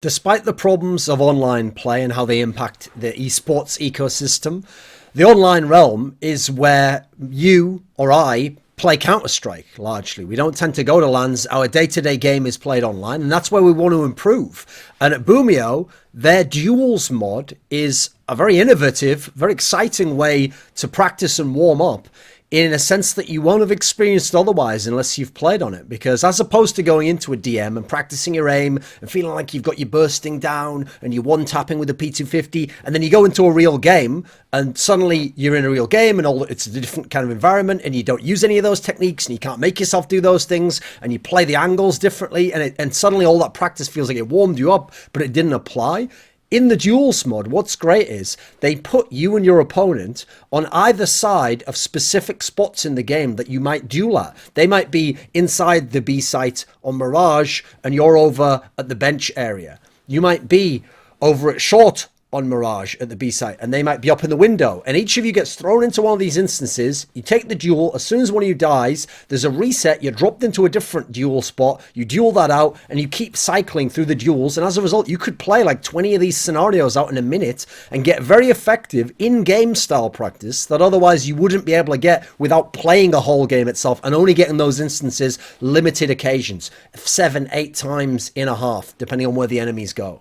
Despite the problems of online play and how they impact the esports ecosystem, the online realm is where you or I play Counter-Strike largely. We don't tend to go to LANs. Our day-to-day game is played online, and that's where we want to improve. And at Boomio, their duels mod is a very innovative, very exciting way to practice and warm up in a sense that you won't have experienced otherwise unless you've played on it. Because as opposed to going into a DM and practicing your aim and feeling like you've got your bursting down and you're one-tapping with a P250, and then you go into a real game and suddenly you're in a real game and it's a different kind of environment and you don't use any of those techniques and you can't make yourself do those things and you play the angles differently and suddenly all that practice feels like it warmed you up, but it didn't apply. In the duels mod, what's great is they put you and your opponent on either side of specific spots in the game that you might duel at. They might be inside the B site on Mirage and you're over at the bench area. You might be over at short on Mirage at the B site and they might be up in the window, and each of you gets thrown into one of these instances. You take the duel. As soon as one of you dies, there's a reset. You're dropped into a different duel spot. You duel that out and you keep cycling through the duels, and as a result you could play like 20 of these scenarios out in a minute and get very effective in-game style practice that otherwise you wouldn't be able to get without playing a whole game itself and only getting those instances limited occasions, 7-8 times in a half depending on where the enemies go.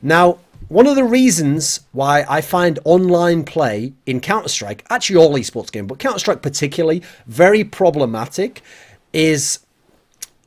Now, one of the reasons why I find online play in Counter-Strike, actually all esports games, but Counter-Strike particularly, very problematic is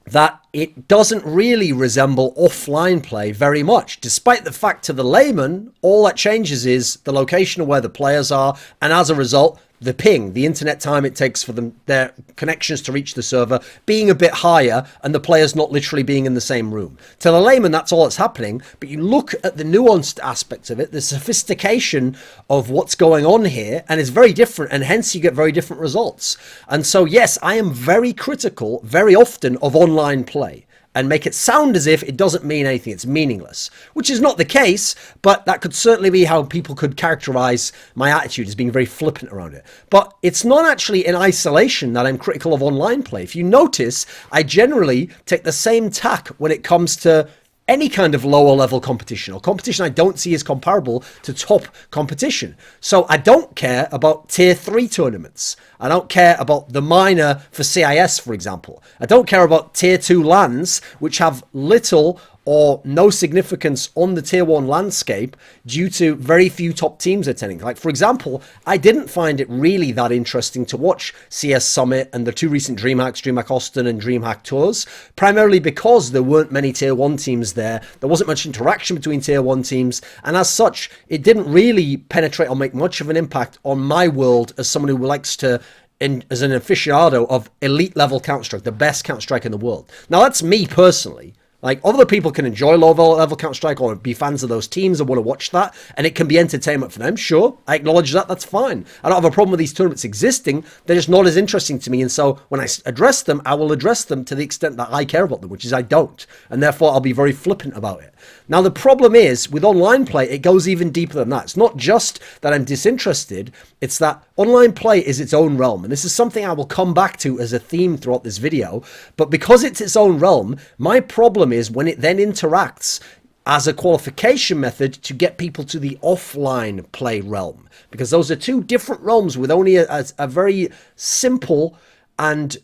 that it doesn't really resemble offline play very much. Despite the fact to the layman, all that changes is the location of where the players are, and as a result, the ping, the internet time it takes for their connections to reach the server being a bit higher and the players not literally being in the same room. To the layman, that's all that's happening, but you look at the nuanced aspects of it, the sophistication of what's going on here, and it's very different, and hence you get very different results. And so, yes, I am very critical, very often, of online play, and make it sound as if it doesn't mean anything, it's meaningless, which is not the case, but that could certainly be how people could characterize my attitude as being very flippant around it. But it's not actually in isolation that I'm critical of online play. If you notice, I generally take the same tack when it comes to any kind of lower level competition, or competition I don't see as comparable to top competition. So I don't care about tier 3 tournaments. I don't care about the minor for CIS, for example. I don't care about tier 2 LANs, which have little or no significance on the tier 1 landscape due to very few top teams attending. Like, for example, I didn't find it really that interesting to watch CS Summit and the two recent DreamHacks, DreamHack Austin and DreamHack Tours, primarily because there weren't many tier 1 teams there. There wasn't much interaction between tier 1 teams, and as such, it didn't really penetrate or make much of an impact on my world as someone who likes to as an aficionado of elite level Counter-Strike, the best Counter-Strike in the world. Now, that's me personally. Like, other people can enjoy low-level Counter-Strike or be fans of those teams and want to watch that, and it can be entertainment for them. Sure, I acknowledge that. That's fine. I don't have a problem with these tournaments existing. They're just not as interesting to me, and so when I address them, I will address them to the extent that I care about them, which is I don't, and therefore I'll be very flippant about it. Now, the problem is, with online play, it goes even deeper than that. It's not just that I'm disinterested, it's that online play is its own realm, and this is something I will come back to as a theme throughout this video, but because it's its own realm, my problem is when it then interacts as a qualification method to get people to the offline play realm, because those are two different realms with only a very simple and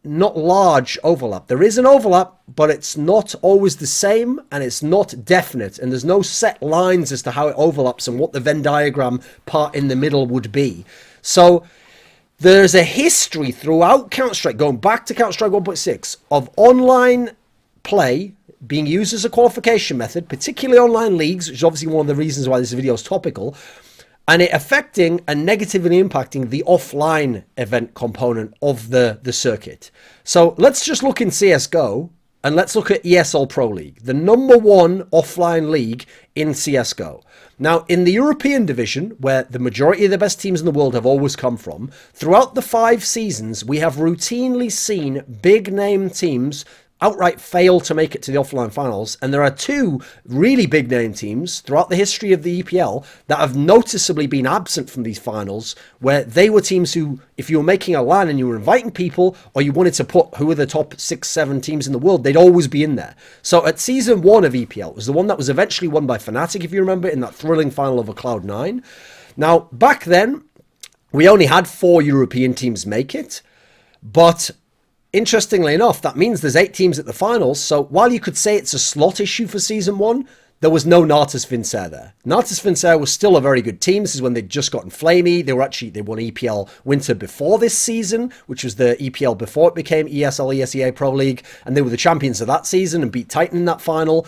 not large overlap. There is an overlap, but it's not always the same, and it's not definite, and there's no set lines as to how it overlaps and what the Venn diagram part in the middle would be. So there's a history throughout Counter-Strike, going back to Counter-Strike 1.6, of online play being used as a qualification method, particularly online leagues, which is obviously one of the reasons why this video is topical, and it affecting and negatively impacting the offline event component of the circuit. So let's just look in CSGO, and let's look at ESL Pro League, the #1 offline league in CSGO. Now, in the European division, where the majority of the best teams in the world have always come from, throughout the 5 seasons, we have routinely seen big name teams outright fail to make it to the offline finals. And there are two really big name teams throughout the history of the EPL that have noticeably been absent from these finals, where they were teams who, if you were making a line and you were inviting people, or you wanted to put who are the top 6-7 teams in the world, they'd always be in there. So at season 1 of EPL, it was the one that was eventually won by Fnatic, if you remember, in that thrilling final over Cloud9. Now, back then, we only had 4 European teams make it, but interestingly enough, that means there's 8 teams at the finals. So while you could say it's a slot issue for season 1, there was no Natus Vincere there. Natus Vincere was still a very good team. This is when they'd just gotten flamey. They won EPL Winter before this season, which was the EPL before it became ESL ESEA Pro League. And they were the champions of that season and beat Titan in that final.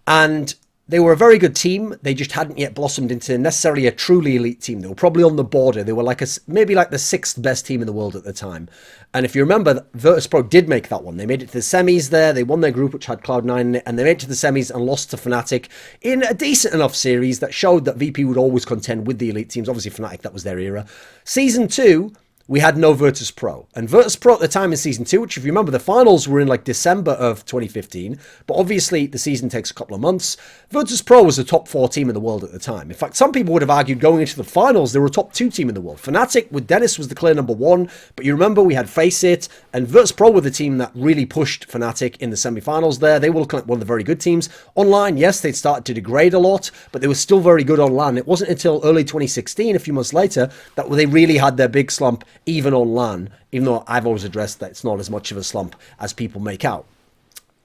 And they were a very good team. They just hadn't yet blossomed into necessarily a truly elite team. They were probably on the border. They were maybe the 6th best team in the world at the time. And if you remember, Virtus.pro did make that one. They made it to the semis there. They won their group, which had Cloud9 in it, and they made it to the semis and lost to Fnatic in a decent enough series that showed that VP would always contend with the elite teams. Obviously, Fnatic, that was their era. Season 2, we had no Virtus.pro. And Virtus.pro at the time in Season 2, which if you remember, the finals were in December of 2015, but obviously the season takes a couple of months. Virtus.pro was a top 4 team in the world at the time. In fact, some people would have argued going into the finals, they were a top 2 team in the world. Fnatic with Dennis was the clear number 1, but you remember we had Face It, and Virtus.pro were the team that really pushed Fnatic in the semi-finals there. They were looking like one of the very good teams. Online, yes, they'd started to degrade a lot, but they were still very good online. It wasn't until early 2016, a few months later, that they really had their big slump even on LAN, even though I've always addressed that it's not as much of a slump as people make out,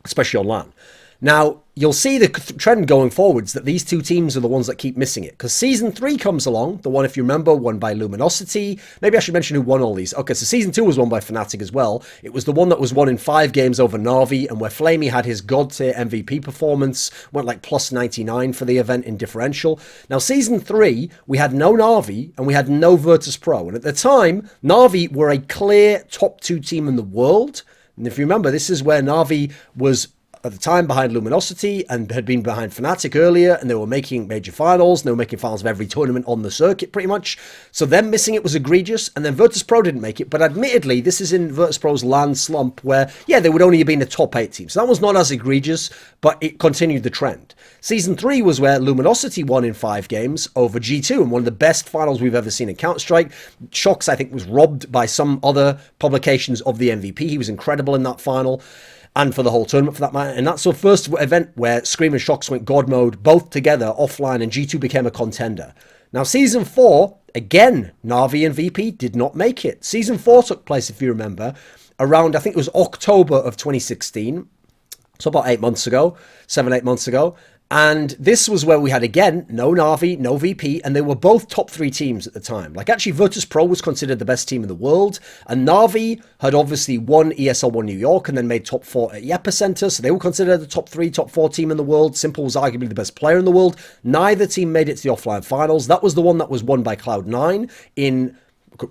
especially on LAN. Now, you'll see the trend going forwards that these two teams are the ones that keep missing it, because Season 3 comes along, the one, if you remember, won by Luminosity. Maybe I should mention who won all these. Okay, so Season 2 was won by Fnatic as well. It was the one that was won in 5 games over Na'Vi, and where Flamey had his god-tier MVP performance, went plus 99 for the event in differential. Now, Season 3, we had no Na'Vi, and we had no Virtus.pro, and at the time, Na'Vi were a clear top 2 team in the world, and if you remember, this is where Na'Vi was at the time behind Luminosity and had been behind Fnatic earlier, and they were making major finals, and they were making finals of every tournament on the circuit pretty much. So them missing it was egregious, and then Virtus.pro didn't make it, but admittedly this is in Virtus.pro's LAN slump where, yeah, they would only have been a top 8 team. So that was not as egregious, but it continued the trend. Season 3 was where Luminosity won in 5 games over G2, and one of the best finals we've ever seen in Counter-Strike. Shox, I think, was robbed by some other publications of the MVP. He was incredible in that final, and for the whole tournament for that matter. And that's the first event where Scream and Shox went God mode both together offline, and G2 became a contender. Now, Season 4, again, Na'Vi and VP did not make it. Season 4 took place, if you remember, around, I think it was October of 2016. So about 8 months ago, 7-8 months ago. And this was where we had, again, no Na'Vi, no VP, and they were both top 3 teams at the time. Actually, Virtus.pro was considered the best team in the world, and Na'Vi had obviously won ESL 1 New York and then made top 4 at Epicenter, so they were considered the top 3, top 4 team in the world. Simple was arguably the best player in the world. Neither team made it to the offline finals. That was the one that was won by Cloud9 in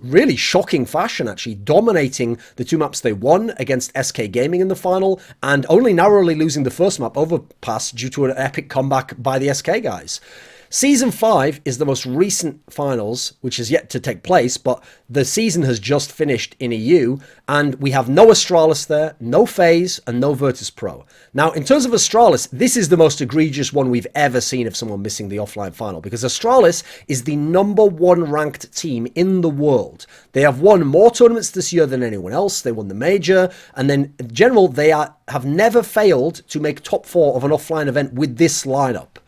really shocking fashion, actually dominating the 2 maps they won against SK Gaming in the final, and only narrowly losing the first map Overpass due to an epic comeback by the SK guys. Season 5 is the most recent finals, which is yet to take place, but the season has just finished in EU, and we have no Astralis there, no FaZe, and no Virtus.pro. Now, in terms of Astralis, this is the most egregious one we've ever seen of someone missing the offline final, because Astralis is the number 1 ranked team in the world. They have won more tournaments this year than anyone else. They won the major, and then in general, they have never failed to make top 4 of an offline event with this lineup.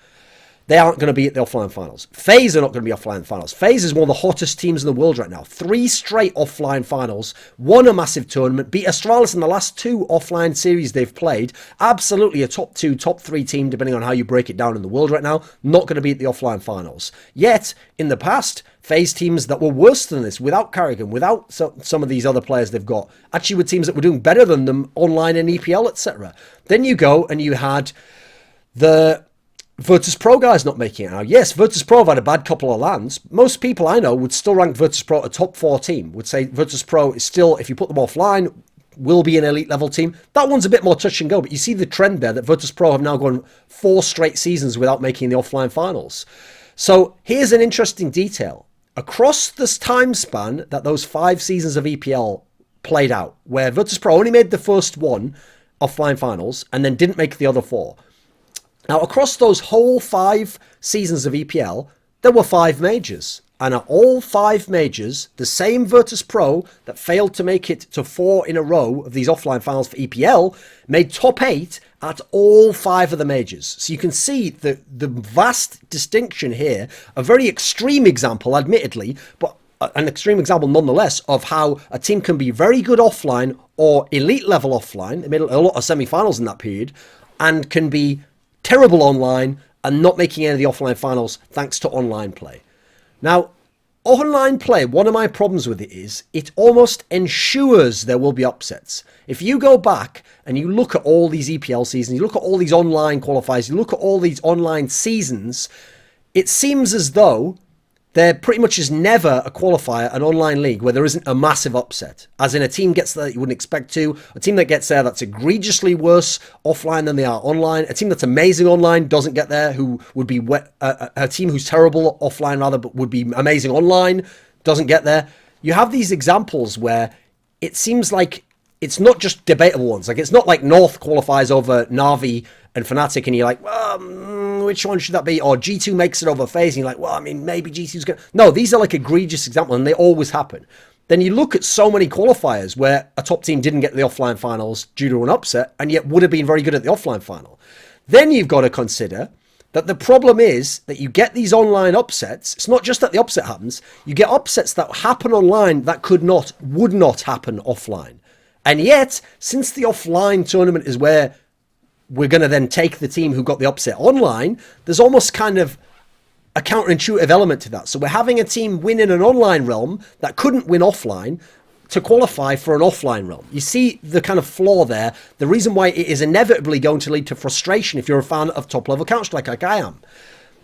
They aren't going to be at the offline finals. FaZe are not going to be offline finals. FaZe is one of the hottest teams in the world right now. 3 straight offline finals, won a massive tournament, beat Astralis in the last 2 offline series they've played. Absolutely a top 2, top 3 team, depending on how you break it down in the world right now. Not going to be at the offline finals. Yet, in the past, FaZe teams that were worse than this, without Carrigan, without some of these other players they've got, actually were teams that were doing better than them online in EPL, etc. Then you go and you had the Virtus.pro guys not making it. Now, yes, Virtus.pro have had a bad couple of lands. Most people I know would still rank Virtus.pro a top 4 team, would say Virtus.pro is still, if you put them offline, will be an elite level team. That one's a bit more touch and go, but you see the trend there that Virtus.pro have now gone 4 straight seasons without making the offline finals. So here's an interesting detail. Across this time span that those 5 seasons of EPL played out, where Virtus.pro only made the first one, offline finals and then didn't make the other 4. Now, across those whole 5 seasons of EPL, there were 5 majors. And at all 5 majors, the same Virtus.pro that failed to make it to 4 in a row of these offline finals for EPL made top 8 at all 5 of the majors. So you can see the vast distinction here, a very extreme example, admittedly, but an extreme example nonetheless of how a team can be very good offline or elite level offline. They made a lot of semi-finals in that period, and can be terrible online and not making any of the offline finals thanks to online play. Now, online play, one of my problems with it is it almost ensures there will be upsets. If you go back and you look at all these EPL seasons, you look at all these online qualifiers, you look at all these online seasons, it seems as though there pretty much is never a qualifier, an online league, where there isn't a massive upset. As in, a team gets there that you wouldn't expect to, a team that gets there that's egregiously worse offline than they are online, a team that's amazing online doesn't get there, who would be a team who's terrible offline rather, but would be amazing online, doesn't get there. You have these examples where it seems like it's not just debatable ones. Like, it's not like North qualifies over Na'Vi and Fnatic, and you're like, well, which one should that be? Or G2 makes it over FaZe, and you're like, well, I mean, maybe G2's going to... No, these are like egregious examples, and they always happen. Then you look at so many qualifiers where a top team didn't get the offline finals due to an upset, and yet would have been very good at the offline final. Then you've got to consider that the problem is that you get these online upsets. It's not just that the upset happens. You get upsets that happen online that would not happen offline. And yet, since the offline tournament is where we're going to then take the team who got the upset online, there's almost kind of a counterintuitive element to that. So we're having a team win in an online realm that couldn't win offline to qualify for an offline realm. You see the kind of flaw there, the reason why it is inevitably going to lead to frustration if you're a fan of top-level Counter-Strike like I am.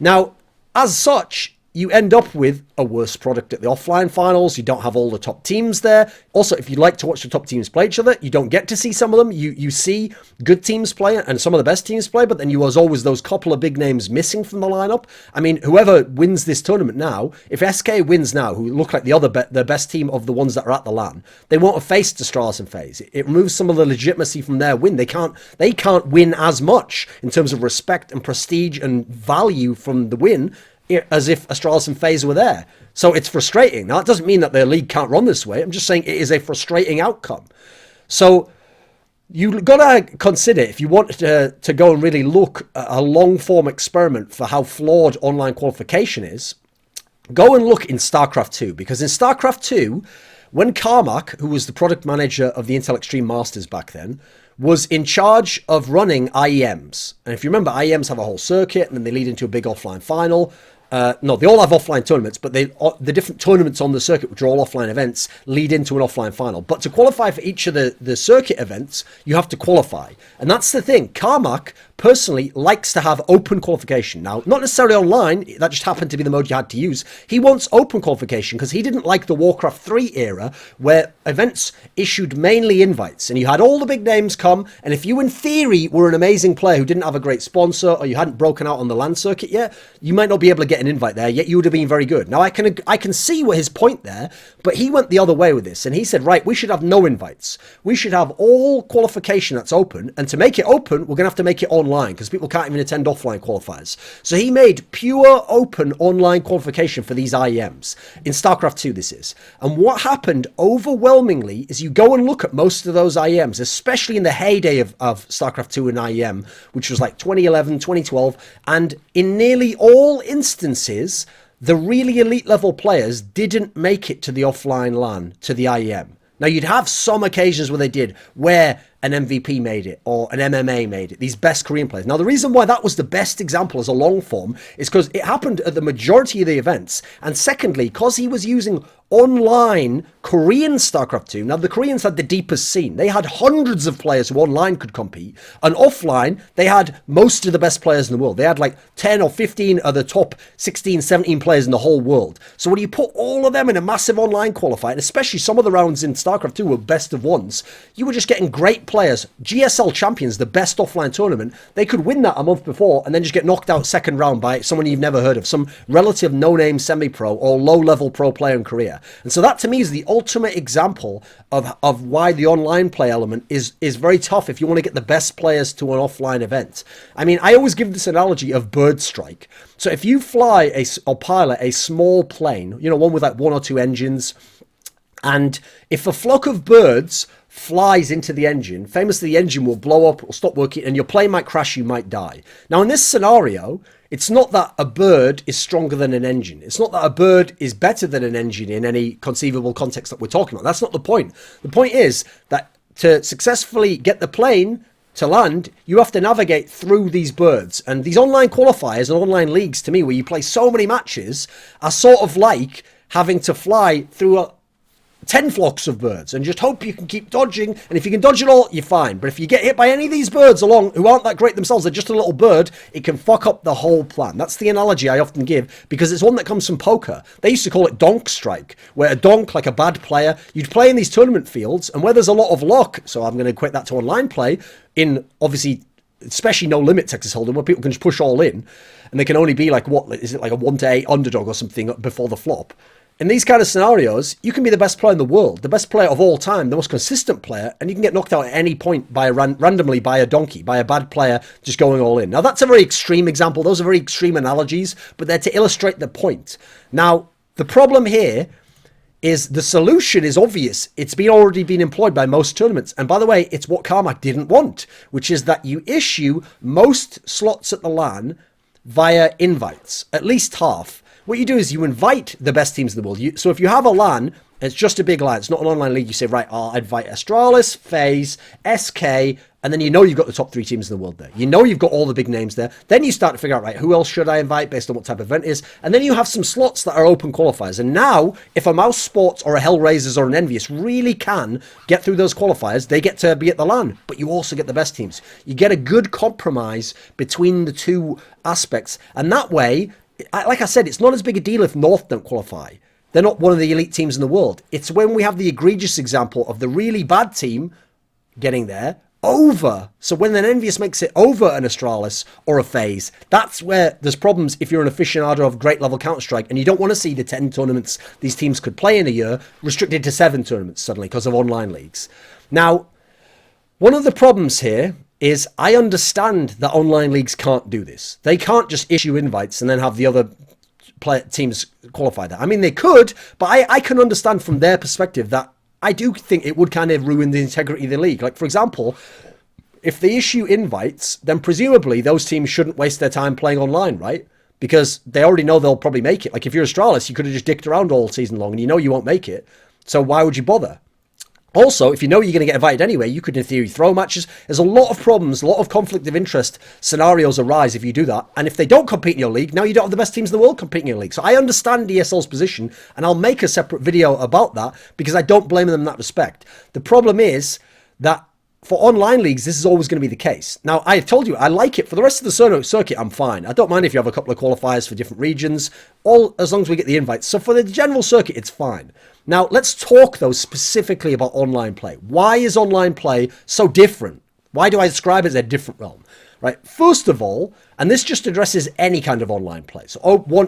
Now, as such, you end up with a worse product at the offline finals. You don't have all the top teams there. Also, if you like to watch the top teams play each other, you don't get to see some of them. You see good teams play and some of the best teams play, but then there's always those couple of big names missing from the lineup. I mean, whoever wins this tournament now, if SK wins now, who look like the best team of the ones that are at the LAN, they won't have faced Astralis and FaZe. It removes some of the legitimacy from their win. They can't win as much in terms of respect and prestige and value from the win as if Astralis and FaZe were there. So it's frustrating. Now, that doesn't mean that their league can't run this way. I'm just saying it is a frustrating outcome. So you've got to consider, if you want to go and really look at a long-form experiment for how flawed online qualification is, go and look in Starcraft 2. Because in Starcraft 2, when Carmack, who was the product manager of the Intel Extreme Masters back then, was in charge of running IEMs. And if you remember, IEMs have a whole circuit, and then they lead into a big offline final. No, they all have offline tournaments, but the different tournaments on the circuit, which are all offline events, lead into an offline final. But to qualify for each of the circuit events, you have to qualify. And that's the thing. Carmack personally likes to have open qualification. Now, not necessarily online, that just happened to be the mode you had to use. He wants open qualification because he didn't like the Warcraft 3 era where events issued mainly invites and you had all the big names come, and if you in theory were an amazing player who didn't have a great sponsor or you hadn't broken out on the LAN circuit yet, you might not be able to get an invite there, yet you would have been very good. Now, I can see what his point there, but he went the other way with this and he said, right, we should have no invites. We should have all qualification that's open, and to make it open, we're going to have to make it online because people can't even attend offline qualifiers. So he made pure open online qualification for these IEMs. In StarCraft 2 this is. And what happened overwhelmingly is you go and look at most of those IEMs, especially in the heyday of StarCraft 2 and IEM, which was like 2011, 2012, and in nearly all instances, the really elite level players didn't make it to the offline LAN, to the IEM. Now, you'd have some occasions where they did, where an MVP made it or an MMA made it, these best Korean players. Now, the reason why that was the best example as a long form is because it happened at the majority of the events. And secondly, because he was using online Korean StarCraft 2. Now, the Koreans had the deepest scene. They had hundreds of players who online could compete. And offline, they had most of the best players in the world. They had like 10 or 15 of the top 16, 17 players in the whole world. So when you put all of them in a massive online qualifier, and especially some of the rounds in StarCraft 2 were best of ones, you were just getting great players, GSL Champions, the best offline tournament, they could win that a month before and then just get knocked out second round by someone you've never heard of, some relative no-name semi-pro or low-level pro player in Korea. And so that to me is the ultimate example of why the online play element is very tough if you want to get the best players to an offline event. I mean, I always give this analogy of bird strike. So if you fly or pilot a small plane, one with like 1 or 2 engines, and if a flock of birds flies into the engine, famously the engine will blow up, will stop working, and your plane might crash, you might die. Now in this scenario, it's not that a bird is stronger than an engine. It's not that a bird is better than an engine in any conceivable context that we're talking about. That's not the point. The point is that to successfully get the plane to land, you have to navigate through these birds. And these online qualifiers and online leagues, to me, where you play so many matches, are sort of like having to fly through 10 flocks of birds and just hope you can keep dodging. And if you can dodge it all, you're fine. But if you get hit by any of these birds along who aren't that great themselves, they're just a little bird, it can fuck up the whole plan. That's the analogy I often give because it's one that comes from poker. They used to call it donk strike, where a donk, like a bad player, you'd play in these tournament fields and where there's a lot of luck, so I'm going to equate that to online play, in obviously especially no limit Texas Hold'em, where people can just push all in and they can only be like, what is it, like a 1-8 underdog or something before the flop. In these kind of scenarios, you can be the best player in the world, the best player of all time, the most consistent player, and you can get knocked out at any point by randomly by a donkey, by a bad player just going all in. Now, that's a very extreme example. Those are very extreme analogies, but they're to illustrate the point. Now, the problem here is the solution is obvious. It's already been employed by most tournaments. And by the way, it's what Carmack didn't want, which is that you issue most slots at the LAN via invites, at least half. What you do is you invite the best teams in the world. So if you have a LAN, it's just a big LAN, it's not an online league, you say, right, I'll invite Astralis, FaZe, SK, and then you've got the top 3 teams in the world there. You've got all the big names there. Then you start to figure out, right, who else should I invite based on what type of event it is? And then you have some slots that are open qualifiers. And now, if a Mouse Sports or a Hellraisers or an Envious really can get through those qualifiers, they get to be at the LAN. But you also get the best teams. You get a good compromise between the two aspects. And that way, like I said, it's not as big a deal if North don't qualify. They're not one of the elite teams in the world. It's when we have the egregious example of the really bad team getting there over. So when an Envious makes it over an Astralis or a FaZe, that's where there's problems if you're an aficionado of great level Counter-Strike and you don't want to see the 10 tournaments these teams could play in a year restricted to 7 tournaments suddenly because of online leagues. Now, one of the problems here is I understand that online leagues can't do this. They can't just issue invites and then have the other teams qualify that. I mean, they could, but I can understand from their perspective that I do think it would kind of ruin the integrity of the league. Like, for example, if they issue invites, then presumably those teams shouldn't waste their time playing online, right? Because they already know they'll probably make it. Like, if you're Astralis, you could have just dicked around all season long and you know you won't make it. So why would you bother? Also, if you know you're going to get invited anyway, you could, in theory, throw matches. There's a lot of problems, a lot of conflict of interest scenarios arise if you do that. And if they don't compete in your league, now you don't have the best teams in the world competing in your league. So I understand ESL's position, and I'll make a separate video about that because I don't blame them in that respect. The problem is that for online leagues, this is always going to be the case. Now, I told you, I like it. For the rest of the circuit, I'm fine. I don't mind if you have a couple of qualifiers for different regions, all as long as we get the invites. So for the general circuit, it's fine. Now, let's talk, though, specifically about online play. Why is online play so different? Why do I describe it as a different realm? Right. First of all, and this just addresses any kind of online play. So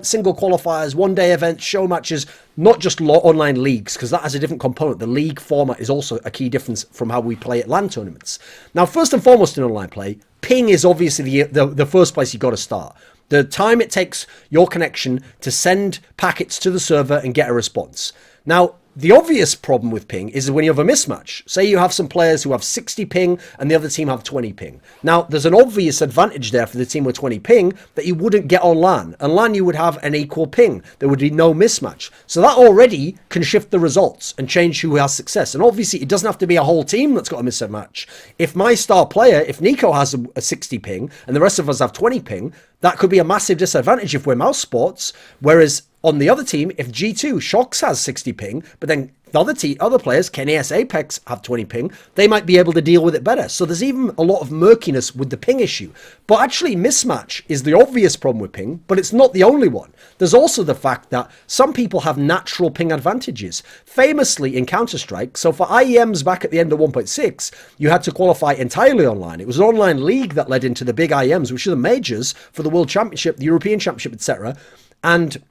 single qualifiers, one-day events, show matches, not just online leagues, because that has a different component. The league format is also a key difference from how we play at LAN tournaments. Now, first and foremost in online play, ping is obviously the first place you've got to start. The time it takes your connection to send packets to the server and get a response. Now, the obvious problem with ping is when you have a mismatch. Say you have some players who have 60 ping and the other team have 20 ping. Now, there's an obvious advantage there for the team with 20 ping that you wouldn't get on LAN. On LAN, you would have an equal ping. There would be no mismatch. So that already can shift the results and change who has success. And obviously, it doesn't have to be a whole team that's got a mismatch. If my star player, if Nico has a 60 ping and the rest of us have 20 ping, that could be a massive disadvantage if we're Mouse Sports. Whereas on the other team, if G2, Shox has 60 ping, but then The other players, KNAS Apex, have 20 ping. They might be able to deal with it better. So there's even a lot of murkiness with the ping issue. But actually, mismatch is the obvious problem with ping, but it's not the only one. There's also the fact that some people have natural ping advantages. Famously in Counter-Strike, so for IEMs back at the end of 1.6, you had to qualify entirely online. It was an online league that led into the big IEMs, which are the majors for the World Championship, the European Championship, etc. And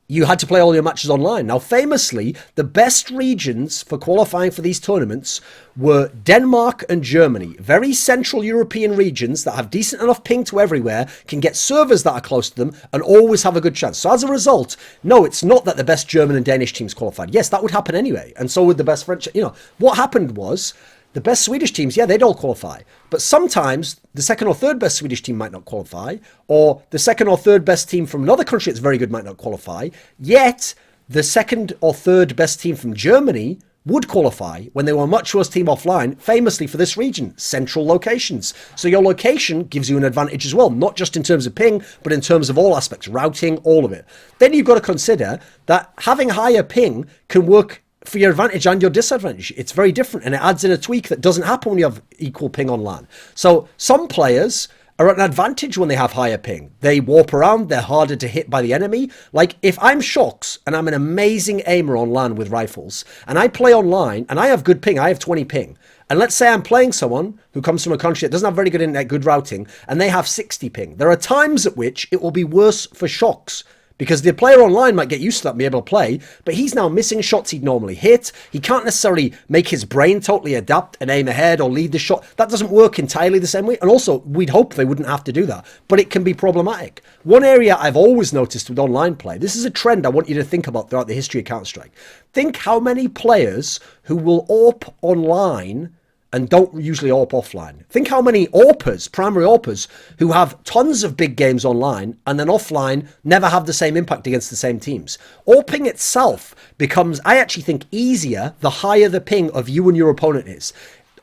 you had to play all your matches online. Now, famously, the best regions for qualifying for these tournaments were Denmark and Germany. Very central European regions that have decent enough ping to everywhere, can get servers that are close to them, and always have a good chance. So as a result, no, it's not that the best German and Danish teams qualified. Yes, that would happen anyway. And so would the best French. What happened was, the best Swedish teams, yeah, they'd all qualify. But sometimes the second or third best Swedish team might not qualify, or the second or third best team from another country that's very good might not qualify. Yet, the second or third best team from Germany would qualify when they were a much worse team offline, famously for this region, central locations. So your location gives you an advantage as well, not just in terms of ping, but in terms of all aspects, routing, all of it. Then you've got to consider that having higher ping can work for your advantage and your disadvantage. It's very different, and it adds in a tweak that doesn't happen when you have equal ping on LAN. So some players are at an advantage when they have higher ping. They warp around, they're harder to hit by the enemy. Like if I'm Shox and I'm an amazing aimer on LAN with rifles, and I play online and I have good ping, I have 20 ping, and let's say I'm playing someone who comes from a country that doesn't have very good internet, good routing, and they have 60 ping. There are times at which it will be worse for Shox, because the player online might get used to that and be able to play, but he's now missing shots he'd normally hit. He can't necessarily make his brain totally adapt and aim ahead or lead the shot. That doesn't work entirely the same way. And also, we'd hope they wouldn't have to do that, but it can be problematic. One area I've always noticed with online play, this is a trend I want you to think about throughout the history of Counter-Strike. Think how many players who will AWP online and don't usually AWP offline. Think how many AWPers, primary AWPers, who have tons of big games online and then offline never have the same impact against the same teams. AWPing itself becomes, I actually think, easier the higher the ping of you and your opponent is.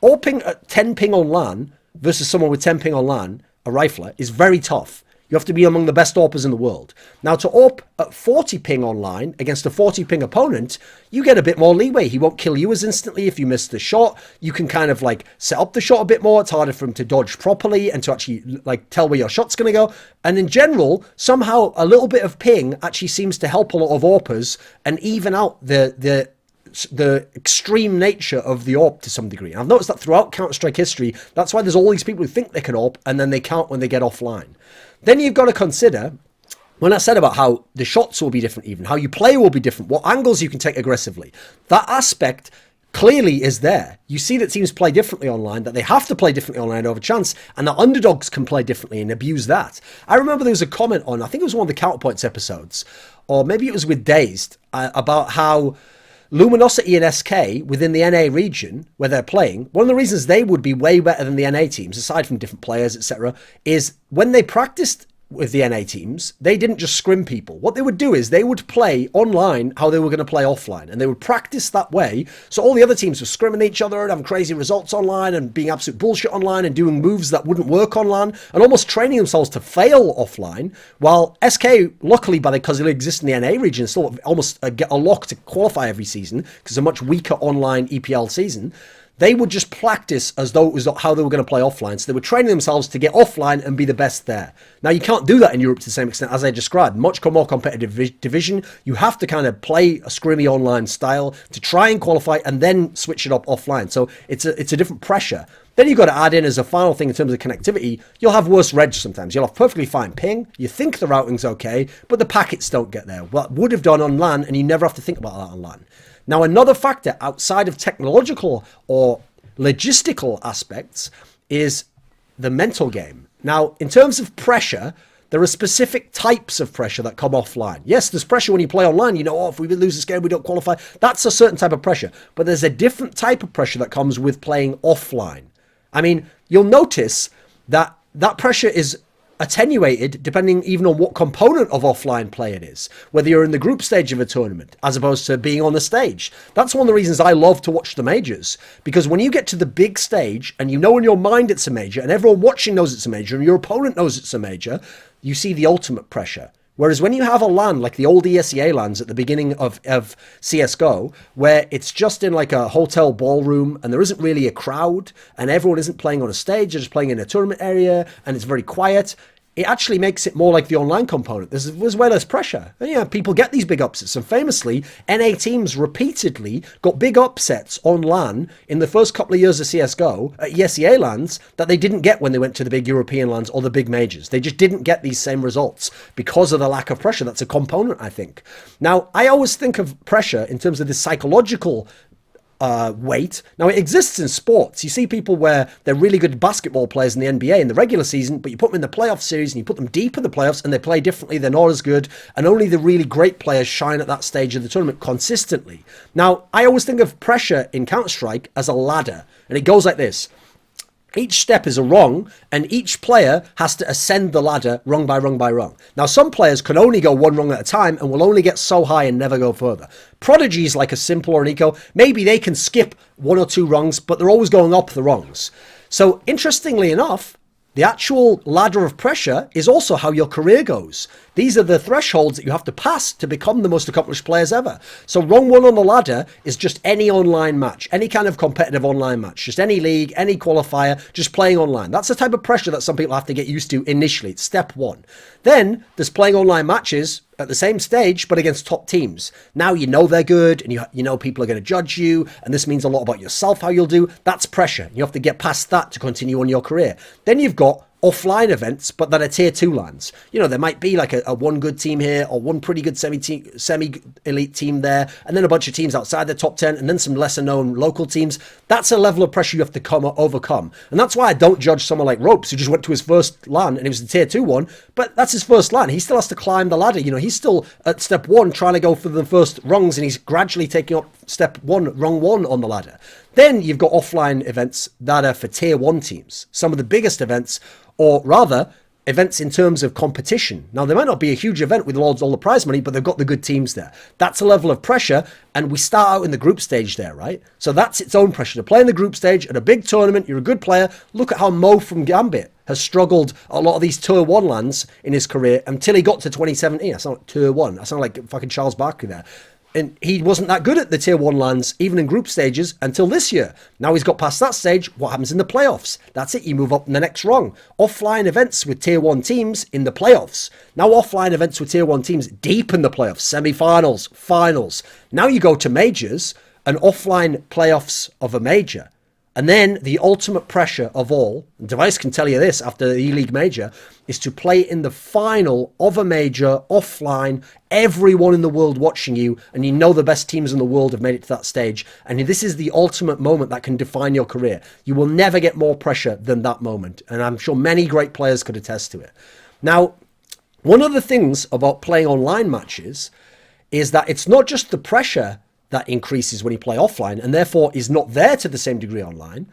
AWPing at 10 ping on LAN versus someone with 10 ping on LAN, a rifler, is very tough. You have to be among the best AWPers in the world. Now, to AWP at 40 ping online against a 40 ping opponent, you get a bit more leeway. He won't kill you as instantly if you miss the shot. You can kind of like set up the shot a bit more. It's harder for him to dodge properly and to actually like tell where your shot's going to go. And in general, somehow a little bit of ping actually seems to help a lot of AWPers and even out the extreme nature of the AWP to some degree. And I've noticed that throughout Counter-Strike history. That's why there's all these people who think they can AWP and then they can't when they get offline. Then you've got to consider, when I said about how the shots will be different even, how you play will be different, what angles you can take aggressively, that aspect clearly is there. You see that teams play differently online, that they have to play differently online over chance, and that underdogs can play differently and abuse that. I remember there was a comment on, I think it was one of the Counterpoints episodes, or maybe it was with Dazed, about how Luminosity and SK within the NA region where they're playing, one of the reasons they would be way better than the NA teams, aside from different players, etc., is when they practiced with the NA teams, they didn't just scrim people. What they would do is they would play online how they were going to play offline, and they would practice that way. So all the other teams were scrimming each other and having crazy results online and being absolute bullshit online and doing moves that wouldn't work online and almost training themselves to fail offline, while SK, luckily, because they exist in the NA region, still almost get a lock to qualify every season because it's a much weaker online EPL season. They would just practice as though it was how they were going to play offline. So they were training themselves to get offline and be the best there. Now, you can't do that in Europe to the same extent as I described. Much more competitive division. You have to kind of play a scrimmy online style to try and qualify and then switch it up offline. So it's a different pressure. Then you've got to add in as a final thing in terms of connectivity, you'll have worse reg sometimes. You'll have perfectly fine ping. You think the routing's okay, but the packets don't get there. What would have done on LAN, and you never have to think about that on LAN. Now, another factor outside of technological or logistical aspects is the mental game. Now, in terms of pressure, there are specific types of pressure that come offline. Yes, there's pressure when you play online. You know, oh, if we lose this game, we don't qualify. That's a certain type of pressure. But there's a different type of pressure that comes with playing offline. I mean, you'll notice that that pressure is attenuated depending even on what component of offline play it is, whether you're in the group stage of a tournament as opposed to being on the stage. That's one of the reasons I love to watch the majors, because when you get to the big stage and you know in your mind it's a major and everyone watching knows it's a major and your opponent knows it's a major, you see the ultimate pressure. Whereas when you have a LAN like the old ESEA LANs at the beginning of CSGO, where it's just in like a hotel ballroom and there isn't really a crowd and everyone isn't playing on a stage, they're just playing in a tournament area and it's very quiet, it actually makes it more like the online component. There's way less pressure. And yeah, people get these big upsets. And famously, NA teams repeatedly got big upsets on LAN in the first couple of years of CSGO at ESEA LANs that they didn't get when they went to the big European LANs or the big majors. They just didn't get these same results because of the lack of pressure. That's a component, I think. Now, I always think of pressure in terms of this psychological weight. Now, it exists in sports. You see people where they're really good basketball players in the NBA in the regular season, but you put them in the playoff series and you put them deep in the playoffs and they play differently. They're not as good. And only the really great players shine at that stage of the tournament consistently. Now, I always think of pressure in Counter-Strike as a ladder. And it goes like this. Each step is a rung, and each player has to ascend the ladder rung by rung by rung. Now, some players can only go one rung at a time and will only get so high and never go further. Prodigies like a Simple or an Eco, maybe they can skip one or two rungs, but they're always going up the rungs. So, interestingly enough, the actual ladder of pressure is also how your career goes. These are the thresholds that you have to pass to become the most accomplished players ever. So rung one on the ladder is just any online match, any kind of competitive online match, just any league, any qualifier, just playing online. That's the type of pressure that some people have to get used to initially. It's step one. Then there's playing online matches at the same stage, but against top teams. Now you know they're good, and you know people are going to judge you, and this means a lot about yourself, how you'll do. That's pressure. You have to get past that to continue on your career. Then you've got offline events, but that are tier 2 LANs. You know, there might be like a one good team here or one pretty good semi-elite team there, and then a bunch of teams outside the top 10, and then some lesser known local teams. That's a level of pressure you have to overcome. And that's why I don't judge someone like Ropes, who just went to his first LAN, and it was the tier 2 one, but that's his first LAN. He still has to climb the ladder. You know, he's still at step 1 trying to go for the first rungs, and he's gradually taking up step 1, rung 1 on the ladder. Then you've got offline events that are for tier 1 teams. Some of the biggest events, or rather, events in terms of competition. Now, there might not be a huge event with all the prize money, but they've got the good teams there. That's a level of pressure, and we start out in the group stage there, right? So that's its own pressure. To play in the group stage at a big tournament, you're a good player. Look at how Mo from Gambit has struggled a lot of these Tier 1 lands in his career until he got to 2017. I sound like Tier 1. I sound like fucking Charles Barkley there. And he wasn't that good at the tier 1 lands, even in group stages, until this year. Now he's got past that stage. What happens in the playoffs? That's it. You move up in the next rung. Offline events with tier 1 teams in the playoffs. Now offline events with tier 1 teams deep in the playoffs, semi-finals, finals. Now you go to majors and offline playoffs of a major. And then the ultimate pressure of all, and Device can tell you this after the E-League major, is to play in the final of a major offline, everyone in the world watching you, and you know the best teams in the world have made it to that stage. And this is the ultimate moment that can define your career. You will never get more pressure than that moment. And I'm sure many great players could attest to it. Now, one of the things about playing online matches is that it's not just the pressure that increases when you play offline and therefore is not there to the same degree online.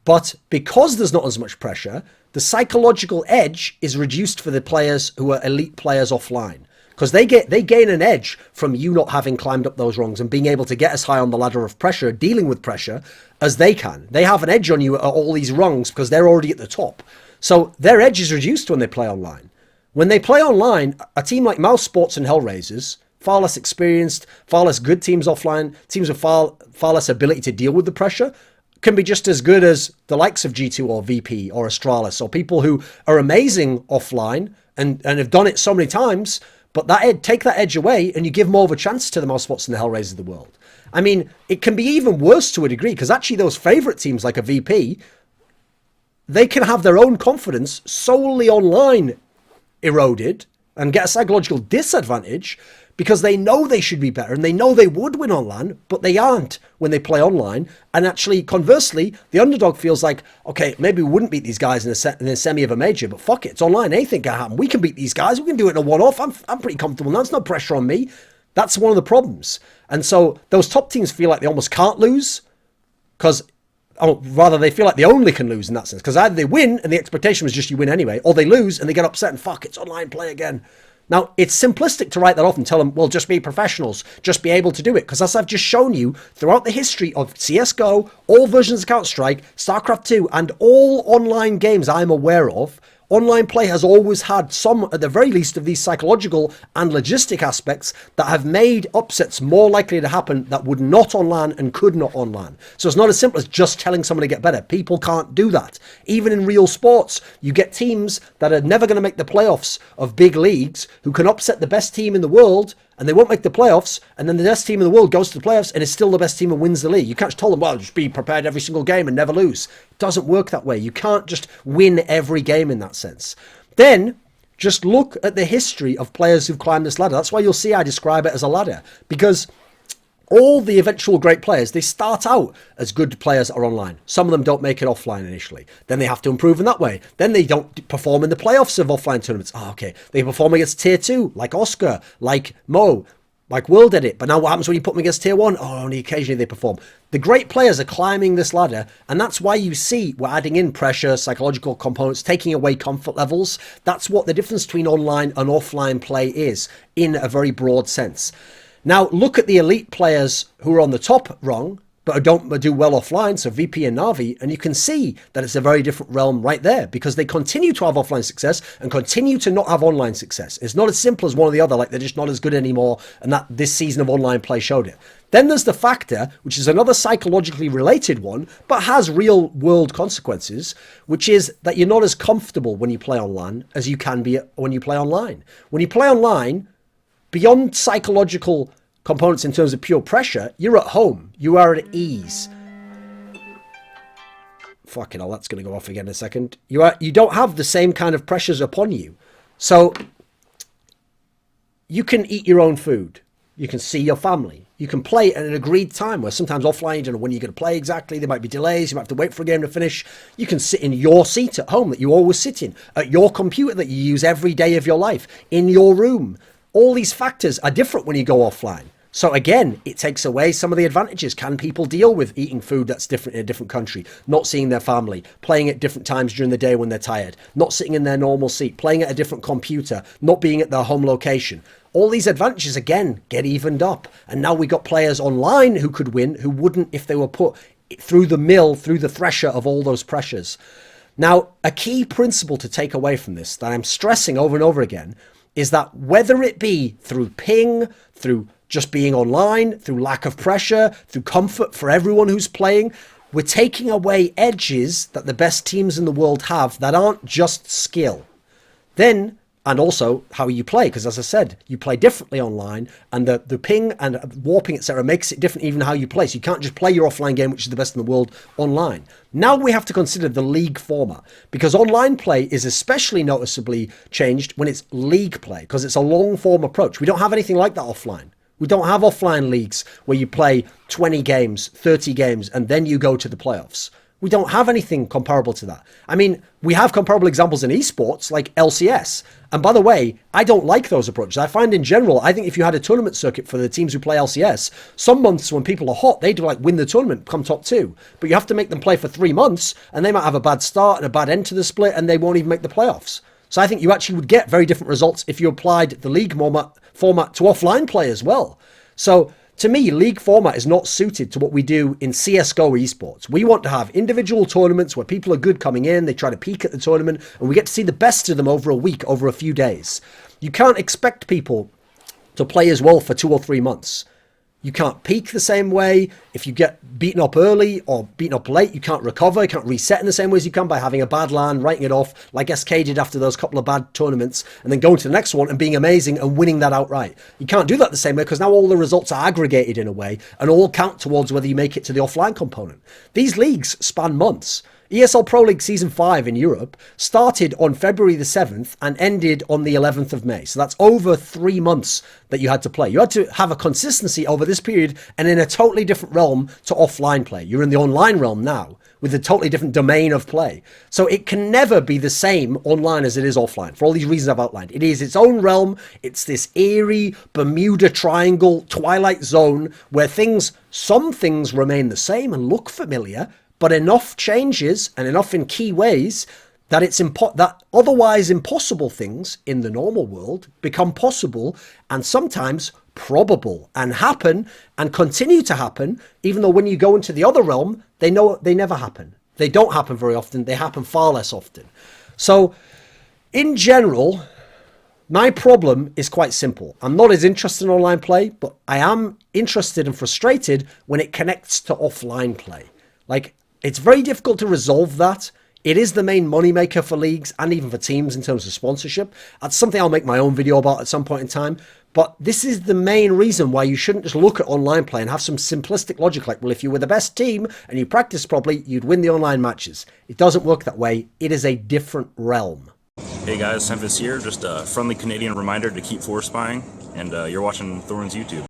But because there's not as much pressure, the psychological edge is reduced for the players who are elite players offline. Because they gain an edge from you not having climbed up those rungs and being able to get as high on the ladder of pressure, dealing with pressure, as they can. They have an edge on you at all these rungs because they're already at the top. So their edge is reduced when they play online. When they play online, a team like Mouse Sports and Hellraisers, far less experienced, far less good teams offline, teams with far less ability to deal with the pressure, can be just as good as the likes of G2 or VP or Astralis, or people who are amazing offline and have done it so many times, but take that edge away and you give more of a chance to the Mouse Spots and the Hellraisers of the world. I mean, it can be even worse to a degree, because actually those favourite teams like a VP, they can have their own confidence solely online eroded and get a psychological disadvantage because they know they should be better and they know they would win on LAN, but they aren't when they play online. And actually, conversely, the underdog feels like, okay, maybe we wouldn't beat these guys in a semi of a major, but fuck it, it's online. Anything can happen. We can beat these guys. We can do it in a one-off. I'm pretty comfortable now. There's no pressure on me. That's one of the problems. And so those top teams feel like they almost can't lose because, rather they feel like they only can lose in that sense, because either they win and the expectation was just you win anyway, or they lose and they get upset and fuck, it's online, play again. Now, it's simplistic to write that off and tell them, well, just be professionals, just be able to do it. Because as I've just shown you, throughout the history of CSGO, all versions of Counter-Strike, Starcraft 2, and all online games I'm aware of, Online play has always had some, at the very least, of these psychological and logistic aspects that have made upsets more likely to happen that would not online and could not online. So it's not as simple as just telling someone to get better. People can't do that. Even in real sports, you get teams that are never going to make the playoffs of big leagues who can upset the best team in the world, and they won't make the playoffs, and then the best team in the world goes to the playoffs and is still the best team and wins the league. You can't just tell them, well, just be prepared every single game and never lose. It doesn't work that way. You can't just win every game in that sense. Then, just look at the history of players who've climbed this ladder. That's why you'll see I describe it as a ladder, because all the eventual great players, they start out as good players that are online. Some of them don't make it offline initially. Then they have to improve in that way. Then they don't perform in the playoffs of offline tournaments. Oh, okay. They perform against tier 2, like Oscar, like Mo, like Will did it. But now what happens when you put them against tier 1? Oh, only occasionally they perform. The great players are climbing this ladder, and that's why you see we're adding in pressure, psychological components, taking away comfort levels. That's what the difference between online and offline play is, in a very broad sense. Now, look at the elite players who are on the top rung, but don't do well offline, so VP and Na'Vi, and you can see that it's a very different realm right there, because they continue to have offline success and continue to not have online success. It's not as simple as one or the other, like they're just not as good anymore, and that this season of online play showed it. Then there's the factor, which is another psychologically related one, but has real world consequences, which is that you're not as comfortable when you play online as you can be when you play online. When you play online, beyond psychological components in terms of pure pressure, you're at home. You are at ease. Fucking hell, that's going to go off again in a second. You don't have the same kind of pressures upon you. So you can eat your own food. You can see your family. You can play at an agreed time, where sometimes offline, you don't know when you're going to play exactly. There might be delays. You might have to wait for a game to finish. You can sit in your seat at home that you always sit in, at your computer that you use every day of your life, in your room. All these factors are different when you go offline. So again, it takes away some of the advantages. Can people deal with eating food that's different in a different country, not seeing their family, playing at different times during the day when they're tired, not sitting in their normal seat, playing at a different computer, not being at their home location? All these advantages, again, get evened up. And now we got players online who could win, who wouldn't if they were put through the mill, through the thresher of all those pressures. Now, a key principle to take away from this that I'm stressing over and over again is that whether it be through ping, through just being online, through lack of pressure, through comfort for everyone who's playing, we're taking away edges that the best teams in the world have that aren't just skill. Then, and also how you play, because as I said, you play differently online, and the ping and warping, etc., makes it different even how you play. So you can't just play your offline game, which is the best in the world, online. Now we have to consider the league format, because online play is especially noticeably changed when it's league play, because it's a long form approach. We don't have anything like that offline. We don't have offline leagues where you play 20 games, 30 games, and then you go to the playoffs. We don't have anything comparable to that. I mean, we have comparable examples in esports like LCS. And by the way, I don't like those approaches. I find in general, I think if you had a tournament circuit for the teams who play LCS, some months when people are hot, they do like win the tournament, come top 2. But you have to make them play for 3 months, and they might have a bad start and a bad end to the split, and they won't even make the playoffs. So I think you actually would get very different results if you applied the league format to offline play as well. So to me, league format is not suited to what we do in CSGO esports. We want to have individual tournaments where people are good coming in, they try to peak at the tournament, and we get to see the best of them over a week, over a few days. You can't expect people to play as well for 2 or 3 months. You can't peak the same way. If you get beaten up early or beaten up late, you can't recover, you can't reset in the same way as you can by having a bad LAN, writing it off like SK did after those couple of bad tournaments, and then going to the next one and being amazing and winning that outright. You can't do that the same way, because now all the results are aggregated in a way and all count towards whether you make it to the offline component. These leagues span months. ESL Pro League Season 5 in Europe started on February the 7th and ended on the 11th of May. So that's over 3 months that you had to play. You had to have a consistency over this period and in a totally different realm to offline play. You're in the online realm now with a totally different domain of play. So it can never be the same online as it is offline for all these reasons I've outlined. It is its own realm. It's this eerie Bermuda Triangle, Twilight Zone where some things remain the same and look familiar, but enough changes and enough in key ways that that otherwise impossible things in the normal world become possible and sometimes probable and happen and continue to happen, even though when you go into the other realm, they know they never happen. They don't happen very often. They happen far less often. So In general, my problem is quite simple. I'm not as interested in online play, but I am interested and frustrated when it connects to offline play. Like, it's very difficult to resolve that. It is the main moneymaker for leagues and even for teams in terms of sponsorship. That's something I'll make my own video about at some point in time. But this is the main reason why you shouldn't just look at online play and have some simplistic logic like, well, if you were the best team and you practiced properly, you'd win the online matches. It doesn't work that way. It is a different realm. Hey guys, Memphis here. Just a friendly Canadian reminder to keep force spying, and you're watching Thorin's YouTube.